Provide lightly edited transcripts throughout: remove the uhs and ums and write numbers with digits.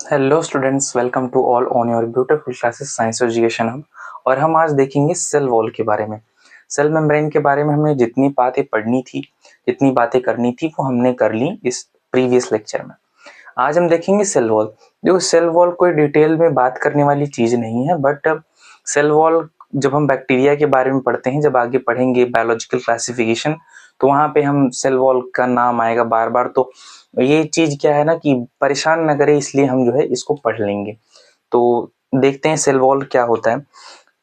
Hello students, welcome to all on your beautiful classes science education hub. और हम आज देखेंगे सेल वॉल के बारे में। सेल मेम्ब्रेन के बारे में हमने जितनी बातें पढ़नी थी, जितनी बातें करनी थी, वो हमने कर ली इस प्रीवियस लेक्चर में। आज हम देखेंगे सेल वॉल। देखो, सेल वॉल कोई डिटेल में बात करने वाली चीज नहीं है, बट सेल वॉल जब हम बैक्टीरिया के बारे में पढ़ते हैं, जब आगे पढ़ेंगे बायोलॉजिकल क्लासिफिकेशन, तो वहां पे हम सेल वॉल का नाम आएगा बार बार। तो ये चीज क्या है ना कि परेशान न करे, इसलिए हम जो है इसको पढ़ लेंगे। तो देखते हैं सेल वॉल क्या होता है।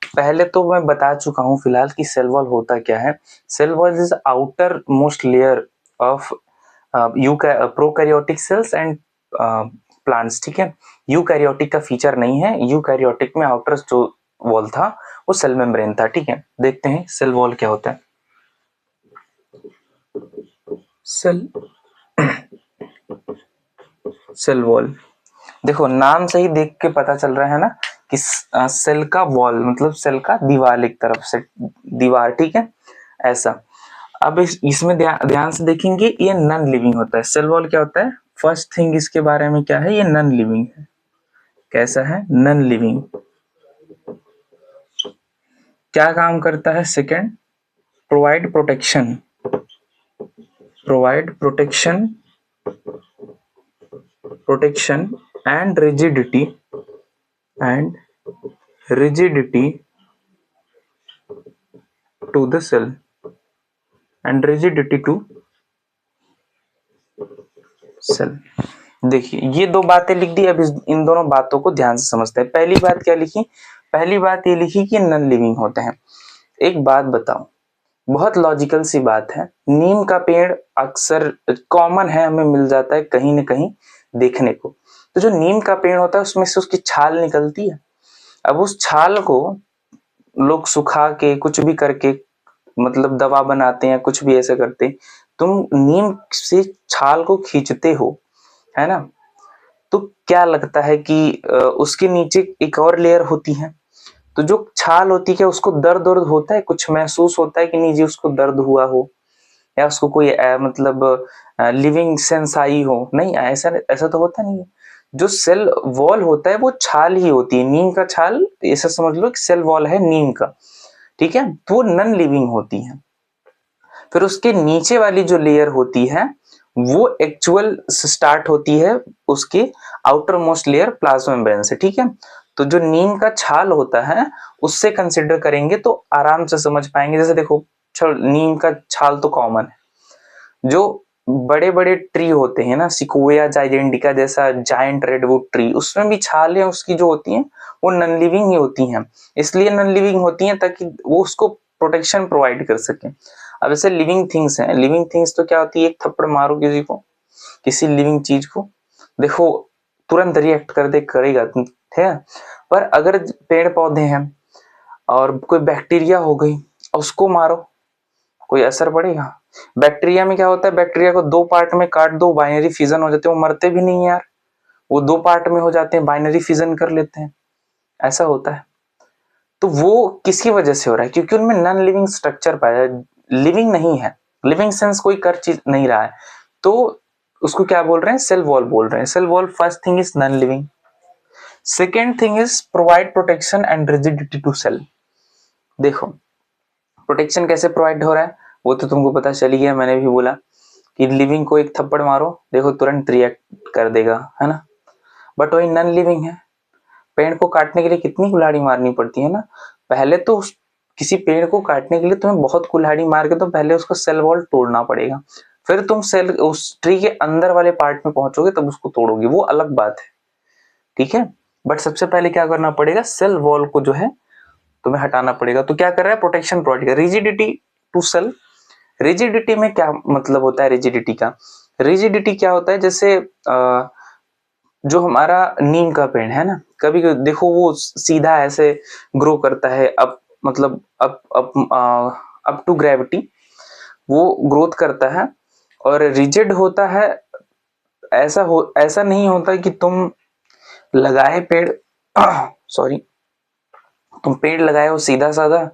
पहले तो मैं बता चुका हूं फिलहाल कि सेल वॉल होता क्या है। Cell wall is outermost layer of prokaryotic cells and plants. ठीक है, यूकैरियोटिक का फीचर नहीं है। यूकैरियोटिक में आउटर जो वॉल था वो सेल मेम्ब्रेन था। ठीक है, देखते हैं सेल वॉल क्या होता है। सेल वॉल, देखो नाम से ही देख के पता चल रहा है ना कि सेल का वॉल मतलब सेल का दीवार, एक तरफ से दीवार। ठीक है, ऐसा। अब इसमें ध्यान से देखेंगे, ये नॉन लिविंग होता है। सेल वॉल क्या होता है? फर्स्ट थिंग इसके बारे में क्या है, ये नॉन लिविंग है। कैसा है? Non living. क्या काम करता है? Second, provide protection. Provide protection and rigidity to the cell and rigidity to cell। देखिए, ये दो बातें लिख दी। अब इन दोनों बातों को ध्यान से समझते हैं। पहली बात क्या लिखी? पहली बात ये लिखी कि नॉन लिविंग होते हैं। एक बात बताओ, बहुत लॉजिकल सी बात है। नीम का पेड़ अक्सर कॉमन है, हमें मिल जाता है कहीं ना कहीं देखने को। तो जो नीम का पेड़ होता है उसमें से उसकी छाल निकलती है। अब उस छाल को लोग सुखा के कुछ भी करके मतलब दवा बनाते हैं, कुछ भी ऐसे करते। तुम नीम से छाल को खींचते हो, है ना? तो क्या लगता है कि उसके नीचे एक और लेयर होती है। तो जो छाल होती है, उसको दर्द दर्द होता है, कुछ महसूस होता है कि नहीं जी उसको दर्द हुआ हो, या उसको कोई मतलब लिविंग सेंस आई हो? नहीं, ऐसा ऐसा तो होता नहीं है। जो सेल वॉल होता है वो छाल ही होती है, नीम का छाल। ऐसा समझ लो कि सेल वॉल है नीम का। ठीक है, तो वो नॉन लिविंग होती है। फिर उसके नीचे वाली जो लेयर होती है वो एक्चुअल स्टार्ट होती है उसके outer most layer plasma membrane से। ठीक है, तो जो नीम का छाल होता है उससे कंसिडर करेंगे तो आराम से समझ पाएंगे। जैसे देखो, नीम का छाल तो कॉमन है। जो बड़े बड़े ट्री होते हैं ना, सिकोया जाइजेंडिका जैसा जायंट रेडवुड ट्री, उसमें भी छालें उसकी जो होती हैं वो नॉन लिविंग ही होती हैं। इसलिए नॉन लिविंग होती हैं ताकि वो उसको प्रोटेक्शन प्रोवाइड कर सके। अब ऐसे लिविंग थिंग्स हैं। लिविंग थिंग्स तो क्या होती है, एक थप्पड़ मारो किसी को, किसी लिविंग चीज को, देखो तुरंत रिएक्ट कर दे, करेगा, ठीक है। पर अगर पेड़ पौधे हैं और कोई बैक्टीरिया हो गई, उसको मारो, कोई असर पड़ेगा? बैक्टीरिया में क्या होता है, बैक्टीरिया को दो पार्ट में काट दो, बाइनरी फिजन हो जाते हैं, वो मरते भी नहीं यार, वो दो पार्ट में हो जाते हैं, बाइनरी फिजन कर लेते हैं, ऐसा होता है। तो वो किसकी वजह से हो रहा है? क्योंकि उनमें नॉन लिविंग स्ट्रक्चर पाया, लिविंग नहीं है, लिविंग सेंस कोई कर चीज नहीं रहा है। तो उसको क्या बोल रहे हैं? सेल वॉल बोल रहे हैं। Cell wall first thing is non living. Second thing is provide protection and rigidity to cell. देखो, प्रोटेक्शन कैसे प्रोवाइड हो रहा है वो तो तुमको पता चल गया। मैंने भी बोला कि लिविंग को एक थप्पड़ मारो, देखो तुरंत रिएक्ट कर देगा, है ना। बट वही नॉन लिविंग है, पेड़ को काटने के लिए कितनी कुल्हाड़ी मारनी पड़ती है ना। पहले तो किसी पेड़ को काटने के लिए तुम्हें बहुत कुल्हाड़ी मार के तो पहले उसको सेल वॉल तोड़ना पड़ेगा, फिर तुम सेल उस ट्री के अंदर वाले पार्ट में पहुंचोगे तब उसको तोड़ोगे, वो अलग बात है। ठीक है, बट सबसे पहले क्या करना पड़ेगा, सेल वॉल को जो है तुम्हें हटाना पड़ेगा। तो क्या कर रहा है, प्रोटेक्शन प्रोवाइड कर, रिजिडिटी टू सेल। रिजिडिटी में क्या मतलब होता है? रिजिडिटी का, रिजिडिटी क्या होता है, जैसे जो हमारा नीम का पेड़ है ना, कभी देखो वो सीधा ऐसे ग्रो करता है, अप मतलब अप टू ग्रेविटी वो ग्रोथ करता है, और रिजिड होता है। ऐसा नहीं होता कि तुम लगाए पेड़ सॉरी, तुम पेड़ लगाए हो सीधा साधा,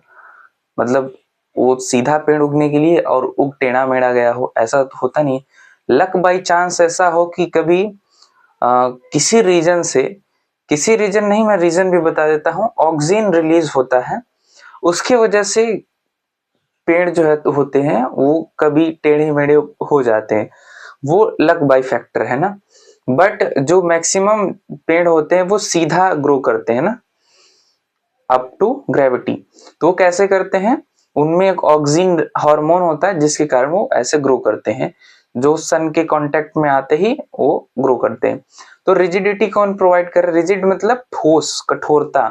मतलब वो सीधा पेड़ उगने के लिए और उग टेढ़ा मेढ़ा गया हो, ऐसा तो होता नहीं। लक बाई चांस ऐसा हो कि कभी किसी रीजन नहीं, मैं रीजन भी बता देता हूँ, ऑक्सीजन रिलीज होता है, उसकी वजह से पेड़ जो है तो होते हैं वो कभी टेढ़े मेढ़े हो जाते हैं, वो लक बाई फैक्टर है ना। बट जो मैक्सिमम पेड़ होते हैं वो सीधा ग्रो करते हैं ना, अप टू ग्रेविटी। तो वो कैसे करते हैं, उनमें एक ऑक्सीजन हार्मोन होता है जिसके कारण वो ऐसे ग्रो करते हैं, जो सन के कांटेक्ट में आते ही वो ग्रो करते हैं। तो रिजिडिटी कौन प्रोवाइड कर रहा है, रिजिड मतलब ठोस, कठोरता,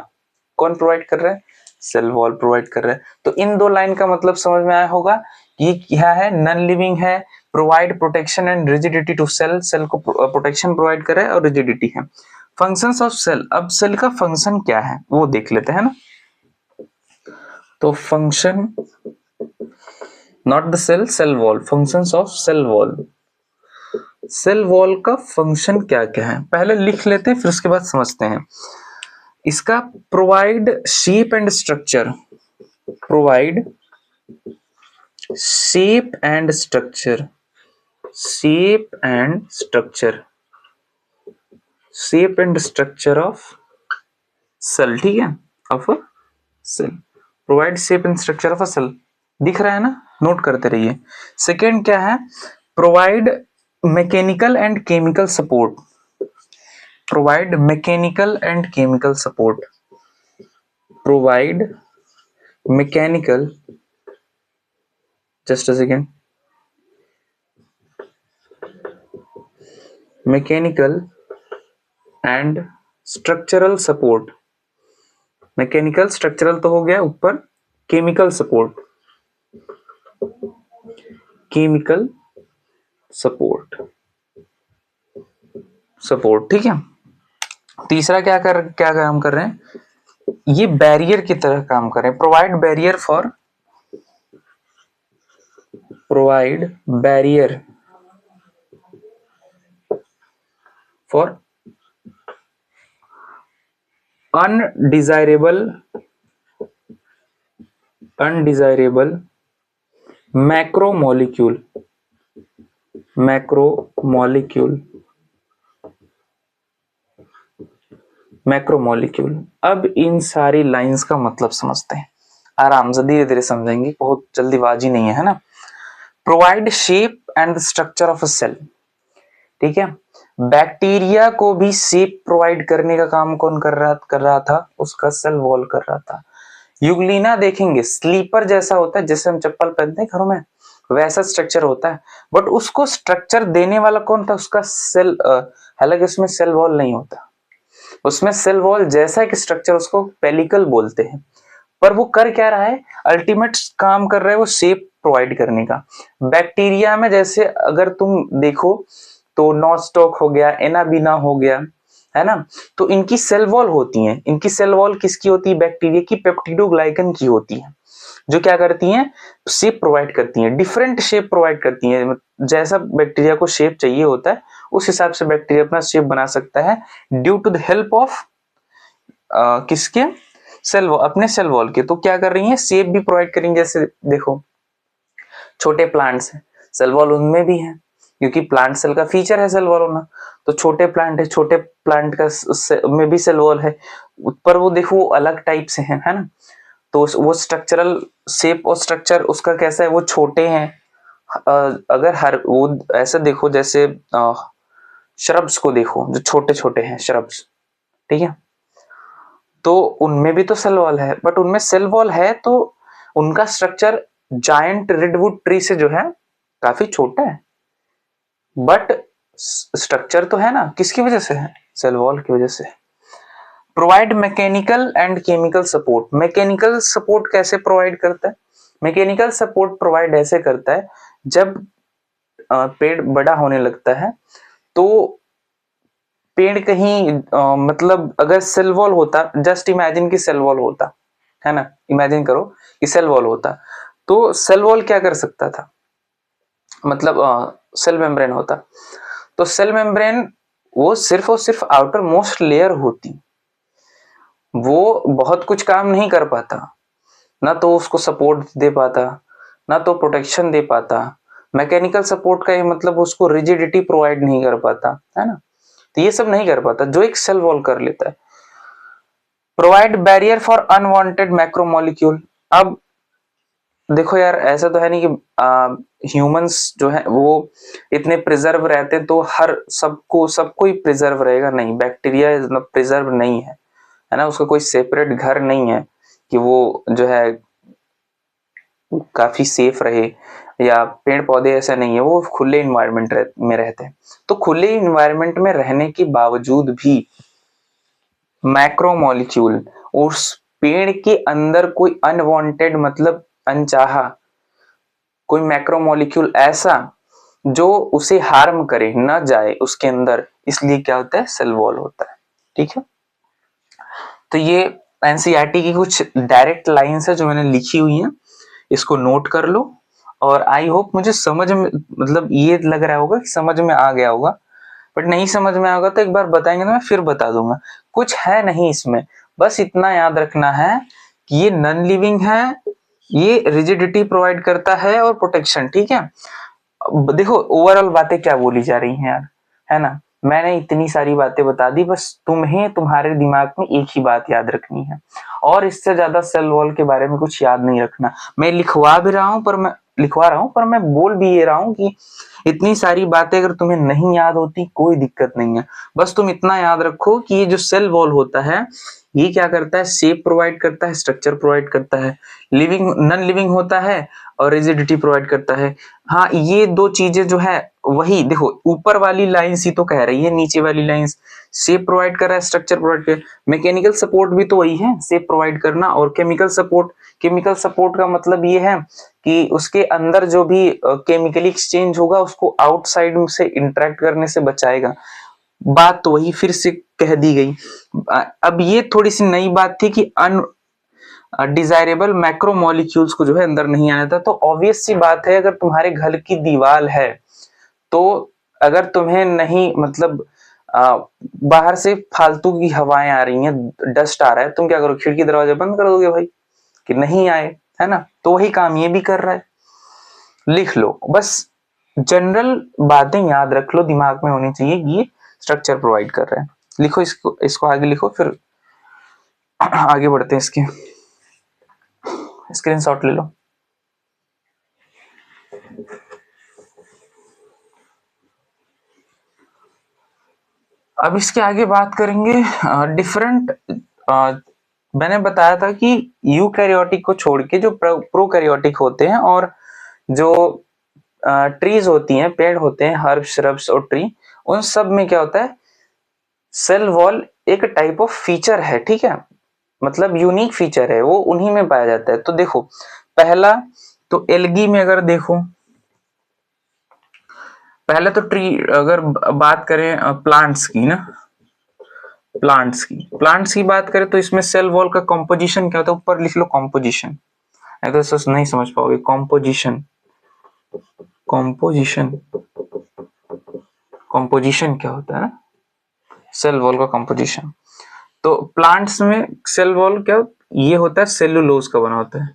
कौन प्रोवाइड कर रहा है, सेल वॉल प्रोवाइड कर रहा है। तो इन दो लाइन का मतलब समझ में आया होगा, ये क्या है, नॉन लिविंग है, provide protection and rigidity to cell, cell को प्रोटेक्शन प्रोवाइड कर रहा है और रिजिडिटी है। फंक्शंस ऑफ सेल, अब सेल का फंक्शन क्या है वो देख लेते हैं ना। तो function, not the cell, cell wall, functions of cell wall. Cell wall का फंक्शन क्या क्या है पहले लिख लेते हैं, फिर उसके बाद समझते हैं। इसका provide shape and structure, provide shape and structure, shape and structure, shape and structure of cell, ठीक है, of a cell, provide shape and structure of a cell, दिख रहा है ना, नोट करते रहिए। सेकेंड क्या है, provide mechanical and chemical support, provide mechanical and chemical support, provide mechanical, just a second, mechanical and structural support, mechanical structural तो हो गया ऊपर, chemical support, chemical support, support, ठीक है। तीसरा क्या काम कर रहे हैं, ये बैरियर की तरह काम कर रहे हैं, provide barrier for, provide barrier for undesirable macromolecule, macromolecule. अब इन सारी लाइंस का मतलब समझते हैं, आराम से धीरे धीरे समझेंगे, बहुत जल्दीबाजी नहीं है ना। Provide shape and structure of a cell, ठीक है। बैक्टीरिया को भी शेप प्रोवाइड करने का काम कौन कर रहा था, उसका सेल वॉल कर रहा था। यूग्लिना देखेंगे स्लीपर जैसा होता है, जैसे हम चप्पल पहनते हैं घरों में, वैसा स्ट्रक्चर होता है, बट उसको स्ट्रक्चर देने वाला कौन था, उसका सेल, हालांकि उसमें सेल वॉल नहीं होता, उसमें सेल वॉल जैसा एक स्ट्रक्चर, उसको पेलिकल बोलते हैं, पर वो कर क्या रहा है, अल्टीमेट काम कर रहा है वो शेप प्रोवाइड करने का। बैक्टीरिया में जैसे अगर तुम देखो तो नॉस्टॉक हो गया, एनाबिना हो गया, है ना, तो इनकी सेल वॉल होती है, इनकी सेल वॉल किसकी होती है, बैक्टीरिया की पेप्टिडोग्लाइकन की होती है, जो क्या करती हैं, शेप प्रोवाइड करती हैं, डिफरेंट शेप प्रोवाइड करती हैं, जैसा बैक्टीरिया को शेप चाहिए होता है उस हिसाब से बैक्टीरिया अपना शेप बना सकता है, due to the help of किसके, सेल वॉल, अपने सेल वॉल के। तो क्या कर रही है, शेप भी प्रोवाइड करेंगे, जैसे देखो छोटे प्लांट्स हैं, सेल वॉल उनमें भी है, क्योंकि प्लांट सेल का फीचर है सेल वॉल होना। तो छोटे प्लांट है, छोटे प्लांट का में भी सेल वॉल है, पर वो देखो वो अलग टाइप से है ना, तो वो स्ट्रक्चरल शेप और स्ट्रक्चर उसका कैसा है, वो छोटे हैं। अगर हर वो ऐसे देखो, जैसे श्रब्स को देखो जो छोटे छोटे हैं श्रब्स, ठीक है, तो उनमें भी तो सेल वॉल है, बट उनमें सेल वॉल है तो उनका स्ट्रक्चर जायंट रेडवुड ट्री से जो है काफी छोटा है, बट स्ट्रक्चर तो है ना, किसकी वजह से है, सेल वॉल की वजह से। Provide mechanical and chemical support, mechanical support कैसे प्रोवाइड करता है, मैकेनिकल सपोर्ट प्रोवाइड ऐसे करता है, जब पेड़ बड़ा होने लगता है तो पेड़ कहीं मतलब अगर सेल वॉल होता, जस्ट इमेजिन कि सेल वॉल होता, है ना, इमेजिन करो कि सेल वॉल होता, तो सेल वॉल क्या कर सकता था, मतलब सेल मेम्ब्रेन होता, तो सेल मेम्ब्रेन वो सिर्फ और सिर्फ आउटर मोस्ट लेयर होती, वो बहुत कुछ काम नहीं कर पाता, ना तो उसको सपोर्ट दे पाता, ना तो प्रोटेक्शन दे पाता। मैकेनिकल सपोर्ट का ये मतलब उसको रिजिडिटी प्रोवाइड नहीं कर पाता, है ना, तो ये सब नहीं कर पाता, जो एक सेल वॉल कर लेता है। Provide barrier for unwanted macromolecule. अब देखो यार, ऐसा तो है नहीं कि ह्यूमंस जो है वो इतने प्रिजर्व रहते हैं तो हर सबको ही प्रिजर्व रहेगा, नहीं। बैक्टीरिया प्रिजर्व नहीं है ना, उसका कोई सेपरेट घर नहीं है कि वो जो है काफी सेफ रहे, या पेड़ पौधे ऐसा नहीं है, वो खुले इन्वायरमेंट में रहते हैं। तो खुले इन्वायरमेंट में रहने के बावजूद भी मैक्रोमोलिक्यूल, उस पेड़ के अंदर कोई अनवांटेड मतलब अनचाहा कोई मैक्रोमोलिक्यूल ऐसा जो उसे हार्म करे न जाए उसके अंदर, इसलिए क्या होता है, सेल वॉल होता है। ठीक है, तो ये एनसीईआरटी की कुछ डायरेक्ट लाइंस है जो मैंने लिखी हुई हैं, इसको नोट कर लो। और आई होप मुझे समझ में, मतलब ये लग रहा होगा कि समझ में आ गया होगा, बट नहीं समझ में आएगा तो एक बार बताएंगे तो मैं फिर बता दूंगा। कुछ है नहीं इसमें, बस इतना याद रखना है कि ये नॉन लिविंग है, ये रिजिडिटी प्रोवाइड करता है और प्रोटेक्शन। ठीक है, देखो ओवरऑल बातें क्या बोली जा रही हैं यार, है ना। मैंने इतनी सारी बातें बता दी, बस तुम्हें तुम्हारे दिमाग में एक ही बात याद रखनी है, और इससे ज्यादा सेल वॉल के बारे में कुछ याद नहीं रखना। मैं लिखवा रहा हूं पर मैं बोल भी ये रहा हूं कि इतनी सारी बातें अगर तुम्हें नहीं याद होती कोई दिक्कत नहीं है। बस तुम इतना याद रखो कि ये जो सेल वॉल होता है ये क्या करता है, शेप प्रोवाइड करता है, स्ट्रक्चर प्रोवाइड करता है, लिविंग नॉन लिविंग होता है और रिजिडिटी प्रोवाइड करता है। हाँ, ये दो चीजें जो है वही देखो, ऊपर वाली लाइंस ही तो कह रही है, नीचे वाली लाइंस शेप प्रोवाइड कर रहा है, स्ट्रक्चर प्रोवाइड कर। मैकेनिकल सपोर्ट भी तो वही है, शेप प्रोवाइड करना। और केमिकल सपोर्ट का मतलब ये है कि उसके अंदर जो भी केमिकली एक्सचेंज होगा उसको आउटसाइड से इंटरेक्ट करने से बचाएगा। बात तो वही फिर से कह दी गई। अब ये थोड़ी सी नई बात थी कि डिजायरेबल मैक्रोमोलिक्यूल्स को जो है अंदर नहीं आना था। तो ऑब्वियस सी बात है, अगर तुम्हारे घर की दीवार है तो अगर तुम्हें नहीं मतलब बाहर से फालतू की हवाएं आ रही हैं, डस्ट आ रहा है, तुम क्या करो, खिड़की दरवाजा बंद कर दोगे भाई कि नहीं आए, है ना। तो वही काम ये भी कर रहा है। लिख लो, बस जनरल बातें याद रख लो, दिमाग में होनी चाहिए कि ये स्ट्रक्चर प्रोवाइड कर रहा है। लिखो इसको आगे लिखो, फिर आगे बढ़ते हैं। इसके स्क्रीनशॉट ले लो। अब इसके आगे बात करेंगे डिफरेंट। मैंने बताया था कि यूकैरियोटिक को छोड़ के जो प्रोकैरियोटिक होते हैं और जो ट्रीज होती हैं, पेड़ होते हैं, हर्ब्स श्रब्स और ट्री, उन सब में क्या होता है, सेल वॉल एक टाइप ऑफ फीचर है। ठीक है, मतलब यूनिक फीचर है, वो उन्हीं में पाया जाता है। तो देखो, पहला तो एल्गी में अगर देखो, पहले तो ट्री, अगर बात करें प्लांट्स की ना, प्लांट्स की बात करें तो इसमें सेल वॉल का कॉम्पोजिशन क्या होता है, ऊपर लिख लो कॉम्पोजिशन, नहीं तो नहीं समझ पाओगे। कॉम्पोजिशन कॉम्पोजिशन कॉम्पोजिशन क्या होता है ना, सेल वॉल का कॉम्पोजिशन। तो प्लांट्स में सेल वॉल क्या ये होता है, सेलुलोज का बना होता है,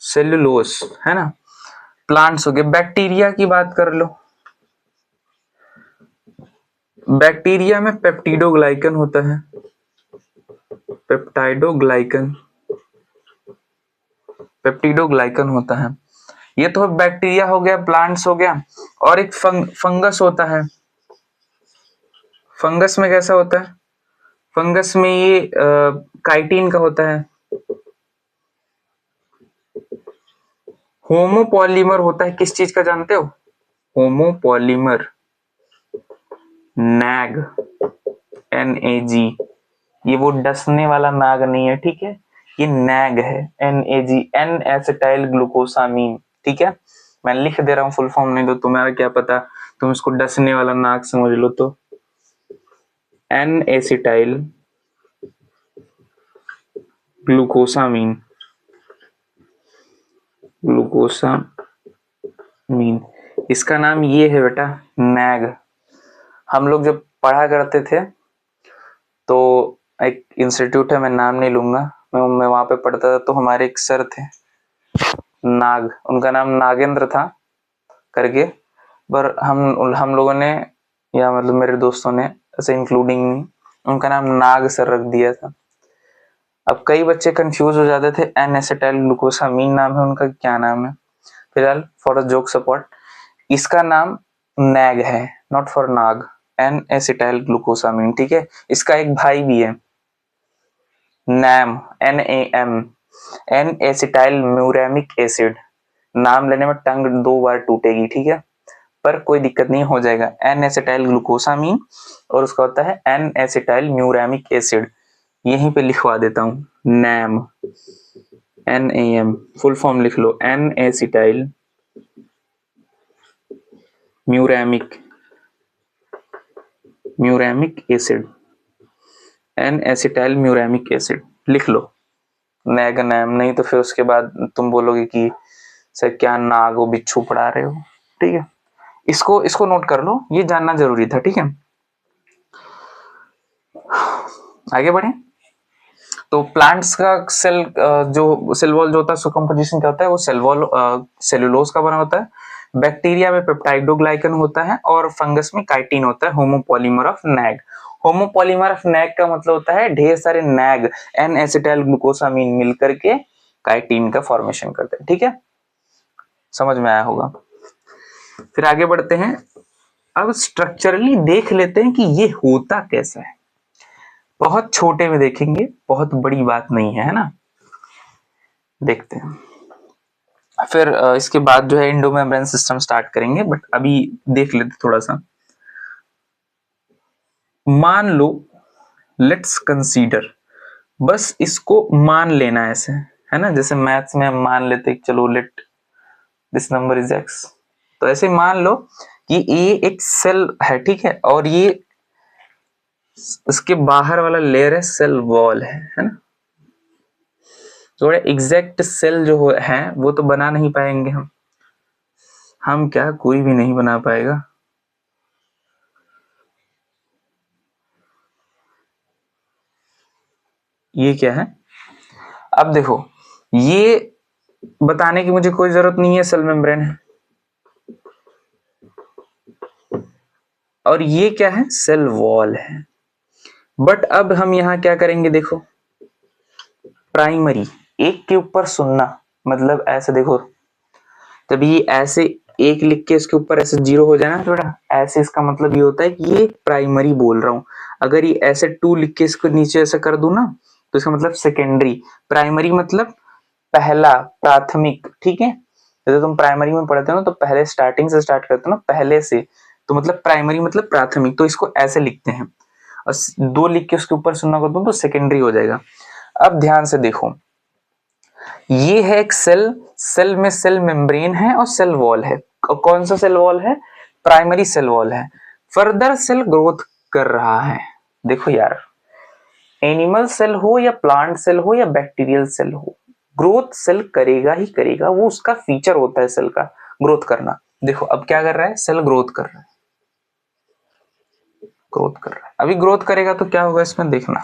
सेलुलोज, है ना। प्लांट्स हो गए। बैक्टीरिया की बात कर लो, बैक्टीरिया में पेप्टिडोग्लाइकन होता है, पेप्टाइडोग्लाइकन पेप्टिडोग्लाइकन होता है। ये तो बैक्टीरिया हो गया, प्लांट्स हो गया। और एक फंगस होता है। फंगस में कैसा होता है, फंगस में ये काइटिन का होता है। होमोपॉलीमर होता है, किस चीज का जानते हो, होमोपॉलीमर, नैग, NAG। ये वो डसने वाला नाग नहीं है, ठीक है, ये नैग है, NAG, N एसिटाइल ग्लूकोसामीन। ठीक है, मैं लिख दे रहा हूँ फुल फॉर्म, नहीं तो तुम्हारा क्या पता तुम इसको डसने वाला नाग समझ लो। तो N एसिटाइल ग्लूकोसामीन, इसका नाम ये है बेटा, नैग। हम लोग जब पढ़ा करते थे तो एक इंस्टीट्यूट है, मैं नाम नहीं लूंगा, मैं वहां पे पढ़ता था, तो हमारे एक सर थे नाग, उनका नाम नागेंद्र था करके। पर हम लोगों ने, या मतलब मेरे दोस्तों ने ऐसे इंक्लूडिंग उनका नाम नाग सर रख दिया था। अब कई बच्चे कंफ्यूज हो जाते थे, एन एसिटाइल ग्लूकोसामीन नाम है उनका, क्या नाम है? फिलहाल फॉर जोक सपोर्ट इसका नाम नैग है, नॉट फॉर नाग, एन एसिटाइल ग्लूकोसामीन, ठीक है। इसका एक भाई भी है NAM, NAM, N acetyl muramic acid. नाम लेने में टंग 2 बार टूटेगी, ठीक है, पर कोई दिक्कत नहीं, हो जाएगा। एन एसिटाइल ग्लूकोसामीन और उसका होता है एन एसिटाइल म्यूरेमिक एसिड, यहीं पे लिखवा देता हूं नैम, NAM, फुल फॉर्म लिख लो, N acetyl muramic acid, N acetyl muramic acid लिख लो, नैग नैम, नहीं तो फिर उसके बाद तुम बोलोगे कि सर क्या नागो बिच्छू पढ़ा रहे हो, ठीक है। इसको नोट कर लो, ये जानना जरूरी था, ठीक है। आगे बढ़े तो प्लांट्स का सेल जो सेल वॉल जो होता है, उसका कंपोजिशन क्या होता है? वो सेल वॉल सेलुलोज का बना होता है। बैक्टीरिया में पेप्टाइडोग्लाइकन होता है और फंगस में काइटिन होता है, homopolymer of nag. Homopolymer of nag का मतलब होता है ढेर सारे नैग एन एसिटाइल ग्लूकोसामीन मिलकर के काइटिन का फॉर्मेशन करते हैं, ठीक है, समझ में आया होगा। फिर आगे बढ़ते हैं, अब स्ट्रक्चरली देख लेते हैं कि ये होता कैसा है। बहुत छोटे में देखेंगे, बहुत बड़ी बात नहीं है ना, देखते हैं। फिर इसके बाद जो है एंडोमेम्ब्रेन सिस्टम स्टार्ट करेंगे, बट अभी देख लेते थोड़ा सा। मान लो, लेट्स कंसीडर, बस इसको मान लेना ऐसे, है ना, जैसे मैथ्स में हम मान लेते चलो let this number is x, तो ऐसे मान लो कि ये एक सेल है, ठीक है, और ये इसके बाहर वाला लेयर है सेल वॉल है ना। थोड़ा एग्जैक्ट सेल जो है वो तो बना नहीं पाएंगे हम क्या, कोई भी नहीं बना पाएगा। ये क्या है? अब देखो, ये बताने की मुझे कोई जरूरत नहीं है, सेल मेम्ब्रेन है, और ये क्या है? सेल वॉल है। बट अब हम यहां क्या करेंगे, देखो, प्राइमरी एक के ऊपर सुनना, मतलब ऐसे देखो, जब ये ऐसे एक लिख के इसके ऊपर ऐसे 0 हो जाए ना थोड़ा ऐसे, इसका मतलब ये होता है कि ये प्राइमरी बोल रहा हूं। अगर ये ऐसे 2 लिख के इसको नीचे ऐसे कर दूं ना, तो इसका मतलब सेकेंडरी। प्राइमरी मतलब पहला, प्राथमिक, ठीक है। जैसे तुम प्राइमरी में पढ़ते हो ना, तो पहले स्टार्टिंग से स्टार्ट करते हो ना, पहले से, तो मतलब प्राइमरी मतलब प्राथमिक, तो इसको ऐसे लिखते हैं। और 2 लिख के उसके ऊपर सुनना कर दूं तो सेकेंडरी हो जाएगा। अब ध्यान से देखो, ये है एक सेल, सेल में सेल मेम्ब्रेन है और सेल वॉल है। कौन सा सेल वॉल है? प्राइमरी सेल वॉल है। फर्दर सेल ग्रोथ कर रहा है। देखो यार, एनिमल सेल हो या प्लांट सेल हो या बैक्टीरियल सेल हो, ग्रोथ सेल करेगा ही करेगा, वो उसका फीचर होता है सेल का, ग्रोथ करना। देखो अब क्या कर रहा है, सेल ग्रोथ कर रहा है, ग्रोथ कर रहा है। अभी ग्रोथ करेगा तो क्या होगा इसमें, देखना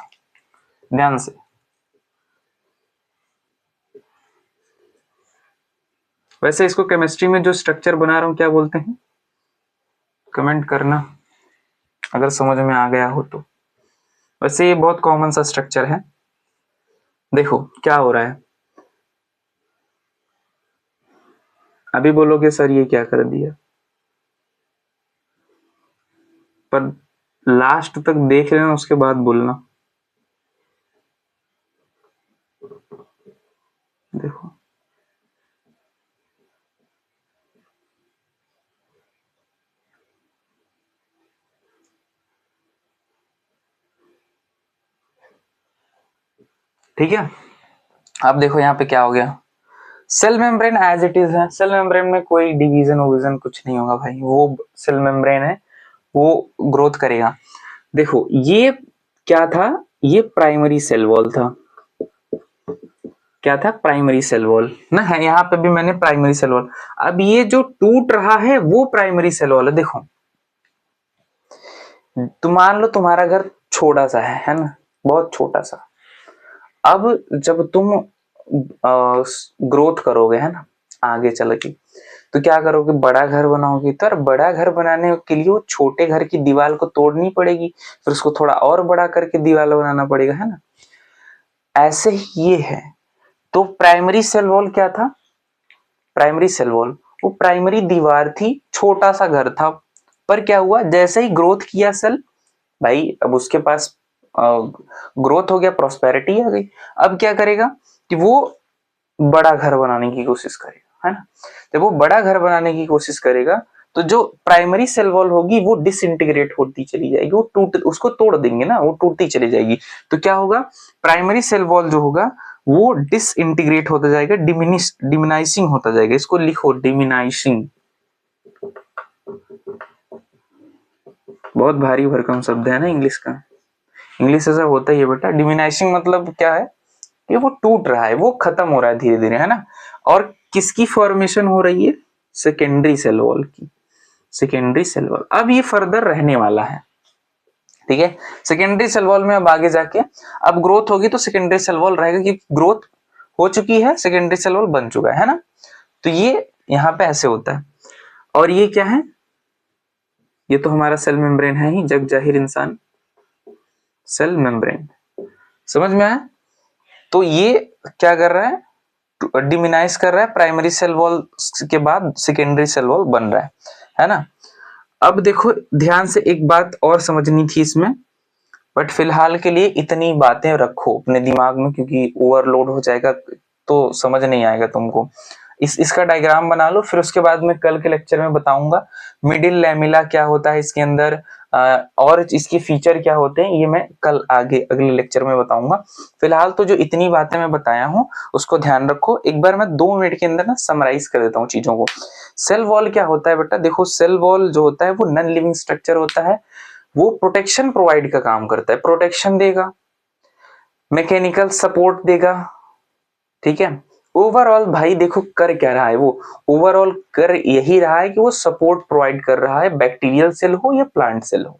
ध्यान से। वैसे इसको केमिस्ट्री में जो स्ट्रक्चर बना रहा हूं क्या बोलते हैं, कमेंट करना अगर समझ में आ गया हो तो। वैसे ये बहुत कॉमन सा स्ट्रक्चर है। देखो क्या हो रहा है, अभी बोलोगे सर ये क्या कर दिया, पर लास्ट तक देख लेना उसके बाद बोलना। देखो ठीक है। अब देखो यहाँ पे क्या हो गया, cell membrane as it is है। सेल मेम्ब्रेन में कोई डिवीजन ओविजन कुछ नहीं होगा भाई, वो सेल मेम्ब्रेन है, वो ग्रोथ करेगा। देखो ये क्या था, ये प्राइमरी सेल वॉल था। क्या था? प्राइमरी सेल वॉल ना, है यहाँ पे भी मैंने प्राइमरी सेल वॉल। अब ये जो टूट रहा है वो प्राइमरी सेल वॉल है। देखो तुम मान लो तुम्हारा घर छोटा सा है ना, बहुत छोटा सा। अब जब तुम ग्रोथ करोगे है ना आगे चल के, तो क्या करोगे, बड़ा घर बनाओगे। तो यार बड़ा घर बनाने के लिए वो छोटे घर की दीवार को तोड़नी पड़ेगी, फिर उसको थोड़ा और बड़ा करके दीवार बनाना पड़ेगा, है ना। ऐसे ही ये है। तो प्राइमरी सेल वॉल क्या था, प्राइमरी सेल वॉल वो प्राइमरी दीवार थी, छोटा सा घर था। पर क्या हुआ, जैसे ही ग्रोथ किया सेल, भाई अब उसके पास ग्रोथ हो गया, प्रॉस्पेरिटी आ गई। अब क्या करेगा कि वो बड़ा घर बनाने की कोशिश करेगा, है ना। जब वो बड़ा घर बनाने की कोशिश करेगा तो जो प्राइमरी सेल वॉल होगी वो डिसइंटीग्रेट होती चली जाएगी, वो टूट, उसको तोड़ देंगे ना, वो टूटती चली जाएगी। तो क्या होगा, प्राइमरी सेल वॉल जो होगा वो डिसइंटीग्रेट होता जाएगा, डिमिनाइसिंग होता जाएगा। इसको लिखो, डिमिनाइसिंग। बहुत भारी भरकम शब्द है ना इंग्लिश का। इंग्लिश ऐसा होता ही है बेटा। डिमिनाइसिंग मतलब क्या है कि वो टूट रहा है, वो खत्म हो रहा है धीरे धीरे, है ना। और किसकी फॉर्मेशन हो रही है, सेकेंडरी सेल वॉल की, सेकेंडरी सेल वॉल। अब ये फर्दर रहने वाला है, ठीक है। सेकेंडरी सेल वॉल में अब आगे जाके अब ग्रोथ होगी तो सेकेंडरी सेल वॉल रहेगा, कि ग्रोथ हो चुकी है, सेकेंडरी सेल वॉल बन चुका है ना। तो ये यहाँ पे ऐसे होता है। और ये क्या है, ये तो हमारा सेल मेम्ब्रेन है ही, जग जाहिर इंसान, सेल मेम्ब्रेन। समझ में आया। तो ये क्या कर रहा है, डिमिनाइज कर रहा है, प्राइमरी सेल वॉल के बाद सेकेंडरी सेल वॉल बन रहा है ना। अब देखो ध्यान से, एक बात और समझनी थी इसमें, बट फिलहाल के लिए इतनी बातें रखो अपने दिमाग में, क्योंकि ओवरलोड हो जाएगा तो समझ नहीं आएगा तुमको। इसका डायग्राम बना लो, फिर उसके बाद में कल के लेक्चर में बताऊंगा मिडिल लैमिला क्या होता है इसके अंदर, और इसके फीचर क्या होते हैं, ये मैं कल आगे अगले लेक्चर में बताऊंगा। फिलहाल तो जो इतनी बातें मैं बताया हूँ उसको ध्यान रखो। एक बार मैं 2 मिनट के अंदर ना समराइज कर देता हूँ चीजों को। सेल वॉल क्या होता है बेटा, देखो सेल वॉल जो होता है वो नॉन लिविंग स्ट्रक्चर होता है, वो प्रोटेक्शन प्रोवाइड का काम करता है, प्रोटेक्शन देगा, मैकेनिकल सपोर्ट देगा, ठीक है। ओवरऑल भाई देखो कर क्या रहा है वो, ओवरऑल कर यही रहा है कि वो सपोर्ट प्रोवाइड कर रहा है, बैक्टीरियल सेल हो या प्लांट सेल हो,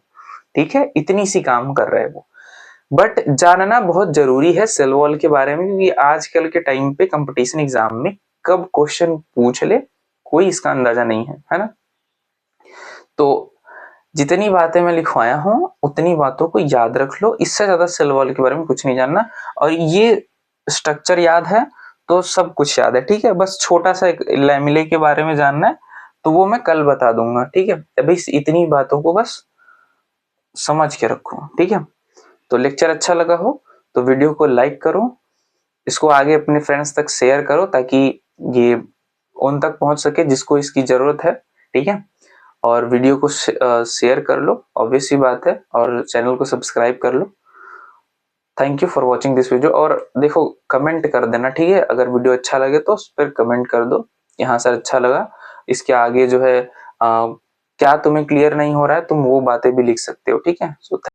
ठीक है, इतनी सी काम कर रहा है वो। बट जानना बहुत जरूरी है सेल वॉल के बारे में, क्योंकि आजकल के टाइम पे कंपटीशन एग्जाम में कब क्वेश्चन पूछ ले कोई इसका अंदाजा नहीं है ना। तो जितनी बातें मैं लिखवाया हूं उतनी बातों को याद रख लो, इससे ज्यादा सेल वॉल के बारे में कुछ नहीं जानना। और ये स्ट्रक्चर याद है तो सब कुछ याद है, ठीक है। बस छोटा सा एक लैमिले के बारे में जानना है तो वो मैं कल बता दूंगा, ठीक है। अभी इतनी बातों को बस समझ के रखो, ठीक है। तो लेक्चर अच्छा लगा हो तो वीडियो को लाइक करो, इसको आगे अपने फ्रेंड्स तक शेयर करो ताकि ये उन तक पहुंच सके जिसको इसकी जरूरत है, ठीक है। और वीडियो को शेयर कर लो, ऑब्वियस सी बात है, और चैनल को सब्सक्राइब कर लो। Thank you for watching this video. और देखो कमेंट कर देना, ठीक है, अगर वीडियो अच्छा लगे तो उस पर कमेंट कर दो, यहाँ से अच्छा लगा, इसके आगे जो है क्या तुम्हें क्लियर नहीं हो रहा है तुम वो बातें भी लिख सकते हो, ठीक है। सो